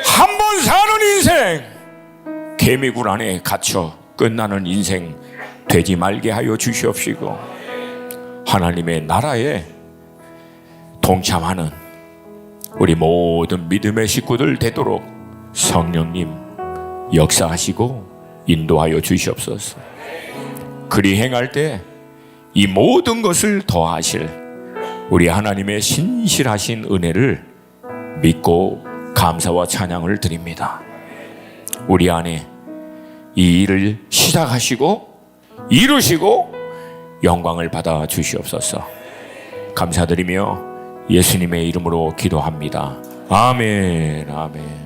한 번 사는 인생 개미굴 안에 갇혀 끝나는 인생 되지 말게 하여 주시옵시고 하나님의 나라에 동참하는 우리 모든 믿음의 식구들 되도록 성령님 역사하시고 인도하여 주시옵소서. 그리 행할 때 이 모든 것을 더하실 우리 하나님의 신실하신 은혜를 믿고 감사와 찬양을 드립니다. 우리 안에 이 일을 시작하시고 이루시고 영광을 받아 주시옵소서. 감사드리며 예수님의 이름으로 기도합니다. 아멘, 아멘.